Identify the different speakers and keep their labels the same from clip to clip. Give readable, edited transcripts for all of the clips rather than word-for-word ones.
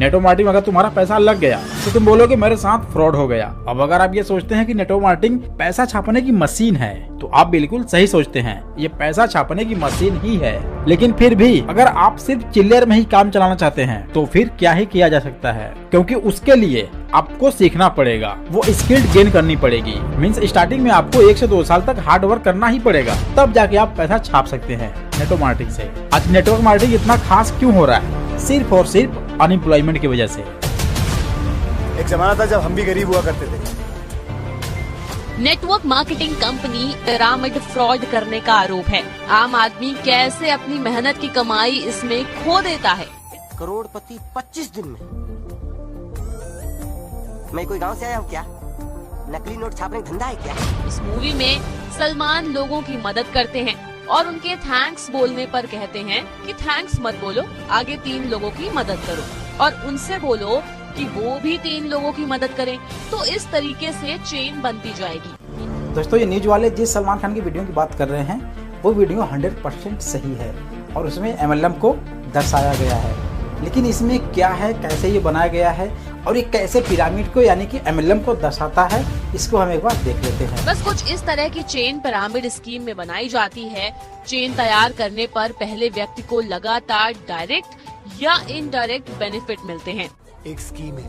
Speaker 1: Network marketing अगर तुम्हारा पैसा लग गया तो तुम बोलोगे मेरे साथ फ्रॉड हो गया। अब अगर आप ये सोचते हैं कि नेटवर्क मार्केटिंग पैसा छापने की मशीन है तो आप बिल्कुल सही सोचते हैं, ये पैसा छापने की मशीन ही है। लेकिन फिर भी अगर आप सिर्फ चिल्लर में ही काम चलाना चाहते हैं तो फिर क्या ही किया जा सकता है, क्योंकि उसके लिए आपको सीखना पड़ेगा, वो स्किल गेन करनी पड़ेगी। मींस स्टार्टिंग में आपको 1 से 2 साल तक हार्ड वर्क करना ही पड़ेगा, तब जाके आप पैसा छाप सकते हैं नेटवर्क मार्केटिंग से। आज नेटवर्क मार्केटिंग इतना खास क्यों हो रहा है? सिर्फ और सिर्फ अनएम्प्लॉयमेंट की वजह से।
Speaker 2: एक जमाना था जब हम भी गरीब हुआ करते थे।
Speaker 3: Network marketing company pyramid fraud करने का आरोप है। आम आदमी कैसे अपनी मेहनत की कमाई इसमें खो देता है।
Speaker 4: करोड़पति 25 दिन में। मैं कोई गांव से आया हूँ क्या? नकली नोट छापने का धंधा है क्या?
Speaker 3: इस मूवी में सलमान लोगों की मदद करते हैं और उनके थैंक्स बोलने पर कहते हैं कि थैंक्स मत बोलो, आगे 3 लोगों की मदद करो और उनसे बोलो कि वो भी 3 लोगों की मदद करें। तो इस तरीके से चेन बनती जाएगी।
Speaker 1: दोस्तों, ये न्यूज वाले जिस सलमान खान की वीडियो की बात कर रहे हैं वो वीडियो 100% सही है और उसमें MLM को दर्शाया गया है। लेकिन इसमें क्या है, कैसे ये बनाया गया है और ये कैसे पिरामिड को यानी कि MLM को दर्शाता है, इसको हम एक बार देख लेते हैं।
Speaker 3: बस कुछ इस तरह की चेन पिरामिड स्कीम में बनाई जाती है। चेन तैयार करने पर पहले व्यक्ति को लगातार डायरेक्ट या इनडायरेक्ट बेनिफिट मिलते हैं।
Speaker 2: एक स्कीम है,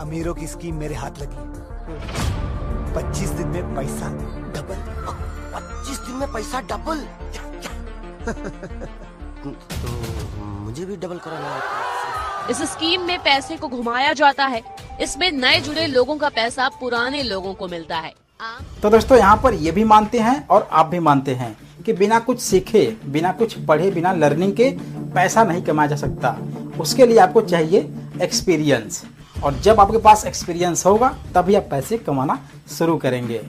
Speaker 2: अमीरों की स्कीम मेरे हाथ लगी। 25 दिन में पैसा डबल।
Speaker 4: 25 दिन में पैसा डबल। तो मुझे भी डबल कराना है।
Speaker 3: इस स्कीम में पैसे को घुमाया जाता है। इसमें नए जुड़े लोगों का पैसा पुराने लोगों को मिलता है।
Speaker 1: तो दोस्तों, यहाँ पर ये भी मानते हैं और आप भी मानते हैं कि बिना कुछ सीखे, बिना कुछ पढ़े, बिना लर्निंग के पैसा नहीं कमाया जा सकता। उसके लिए आपको चाहिए एक्सपीरियंस, और जब आपके पास एक्सपीरियंस होगा तभी आप पैसे कमाना शुरू करेंगे।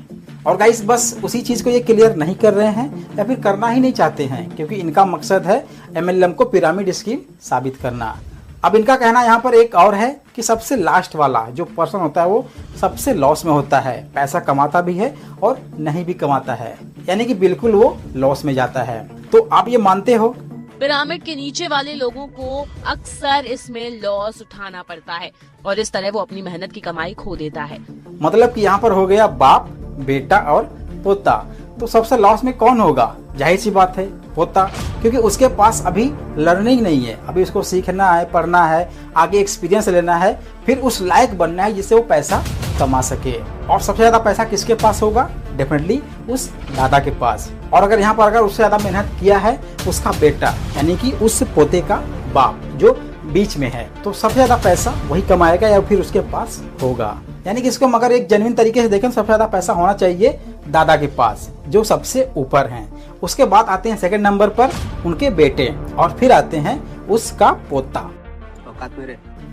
Speaker 1: और गाइस, बस उसी चीज को ये क्लियर नहीं कर रहे हैं या फिर करना ही नहीं चाहते हैं, क्योंकि इनका मकसद है MLM को पिरामिड स्कीम साबित करना। अब इनका कहना यहाँ पर एक और है कि सबसे लास्ट वाला जो पर्सन होता है वो सबसे लॉस में होता है, पैसा कमाता भी है और नहीं भी कमाता है, यानी कि बिल्कुल वो लॉस में जाता है। तो आप ये मानते हो?
Speaker 3: पिरामिड के नीचे वाले लोगों को अक्सर इसमें लॉस उठाना पड़ता है और इस तरह वो अपनी मेहनत की कमाई खो देता है।
Speaker 1: मतलब कि यहाँ पर हो गया बाप, बेटा और पोता। तो सबसे लॉस में कौन होगा? जाहिर सी बात है पोता, क्योंकि उसके पास अभी लर्निंग नहीं है, अभी उसको सीखना है, पढ़ना है, आगे एक्सपीरियंस लेना है, फिर उस लायक बनना है जिससे वो पैसा कमा सके। और सबसे ज्यादा पैसा किसके पास होगा? डेफिनेटली उस दादा के पास। और अगर यहाँ पर अगर उससे ज्यादा मेहनत किया है उसका बेटा, यानी कि उस पोते का बाप जो बीच में है, तो सबसे ज्यादा पैसा वही कमाएगा या फिर उसके पास होगा। यानी कि इसको मगर एक जेन्युइन तरीके से देखें, सबसे ज्यादा पैसा होना चाहिए दादा के पास जो सबसे ऊपर हैं। उसके बाद आते हैं सेकंड नंबर पर उनके बेटे और फिर आते हैं उसका पोता।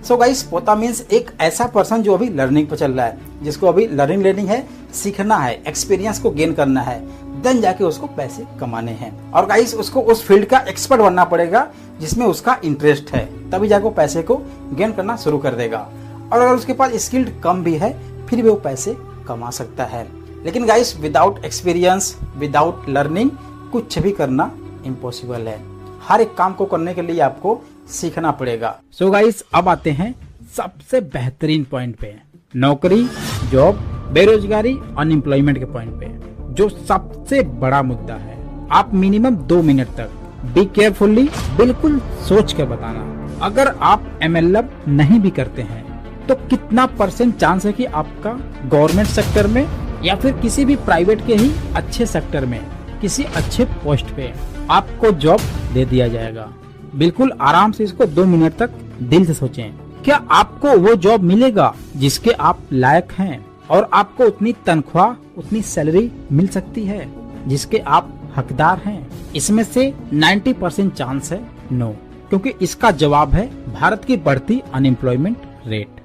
Speaker 1: सो गाइस, पोता मीन्स एक ऐसा पर्सन जो अभी लर्निंग पर चल रहा है, जिसको अभी लर्निंग लेनी है, सीखना है, एक्सपीरियंस को गेन करना है, देन जाके उसको पैसे कमाने हैं। और गाइस, उसको उस फील्ड का एक्सपर्ट बनना पड़ेगा जिसमें उसका इंटरेस्ट है, तभी जाके वो पैसे को गेन करना शुरू कर देगा। और अगर उसके पास स्किल्ड कम भी है फिर भी वो पैसे कमा सकता है। लेकिन guys, without experience, without learning कुछ भी करना इम्पॉसिबल है। हर एक काम को करने के लिए आपको सीखना पड़ेगा। सो गाइस, अब आते हैं सबसे बेहतरीन पॉइंट पे, नौकरी, जॉब, बेरोजगारी, अनएम्प्लॉयमेंट के पॉइंट पे, जो सबसे बड़ा मुद्दा है। आप मिनिमम 2 मिनट तक बी केयरफुल्ली, बिल्कुल सोच कर बताना। अगर आप MLM नहीं भी करते हैं तो कितना % चांस है कि आपका गवर्नमेंट सेक्टर में या फिर किसी भी प्राइवेट के ही अच्छे सेक्टर में, किसी अच्छे पोस्ट पे आपको जॉब दे दिया जाएगा। बिल्कुल आराम से इसको 2 मिनट तक दिल से सोचें, क्या आपको वो जॉब मिलेगा जिसके आप लायक हैं और आपको उतनी तनख्वाह, उतनी सैलरी मिल सकती है जिसके आप हकदार हैं? इसमें से 90% चांस है नो, क्योंकि इसका जवाब है भारत की बढ़ती अनएम्प्लॉयमेंट रेट।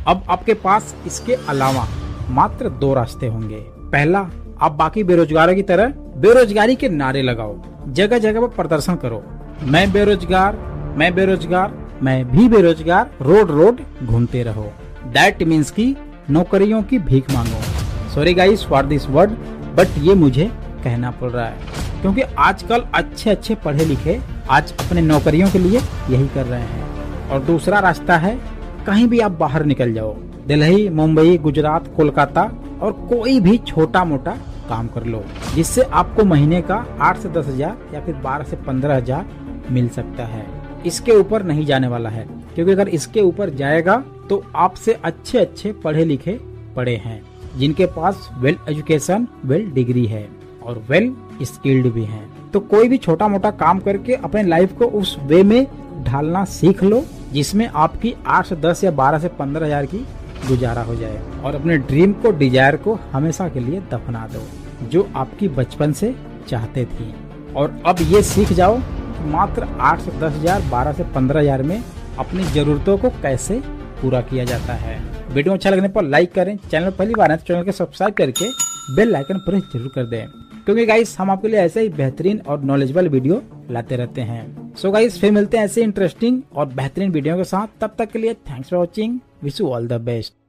Speaker 1: अब आपके पास इसके अलावा मात्र 2 रास्ते होंगे। पहला, आप बाकी बेरोजगारों की तरह बेरोजगारी के नारे लगाओ, जगह जगह पर प्रदर्शन करो, मैं बेरोजगार, मैं बेरोजगार, मैं भी बेरोजगार, रोड रोड घूमते रहो। दैट मीन्स की नौकरियों की भीख मांगो। Sorry guys for this word, but ये मुझे कहना पड़ रहा है क्योंकि आजकल अच्छे अच्छे पढ़े लिखे आज अपने नौकरियों के लिए यही कर रहे हैं। और दूसरा रास्ता है कहीं भी आप बाहर निकल जाओ, दिल्ली, मुंबई, गुजरात, कोलकाता और कोई भी छोटा मोटा काम कर लो, जिससे आपको महीने का 8 से 10 हजार या फिर 12 से 15 हजार मिल सकता है। इसके ऊपर नहीं जाने वाला है, क्योंकि अगर इसके ऊपर जाएगा तो आपसे अच्छे अच्छे पढ़े लिखे पड़े हैं, जिनके पास वेल एजुकेशन, वेल डिग्री है और वेल स्किल्ड भी हैं। तो कोई भी छोटा मोटा काम करके अपने लाइफ को उस वे में ढालना सीख लो, जिसमें आपकी 8 से 10 या 12 से 15 हजार की गुजारा हो जाए, और अपने ड्रीम को, डिजायर को हमेशा के लिए दफना दो, जो आपकी बचपन से चाहते थी। और अब ये सीख जाओ कि मात्र 8 से 10 हजार, 12 से 15 हजार में अपनी जरूरतों को कैसे पूरा किया जाता है। वीडियो अच्छा लगने पर लाइक करें, चैनल पहली बार है तो चैनल को सब्सक्राइब करके बेल आइकन प्रेस जरूर कर दें, क्योंकि गाइस हम आपके लिए ऐसे ही बेहतरीन और नॉलेजेबल वीडियो लाते रहते हैं। सो गाइस फिर मिलते हैं ऐसे इंटरेस्टिंग और बेहतरीन वीडियो के साथ। तब तक के लिए thanks for watching, wish you all the best.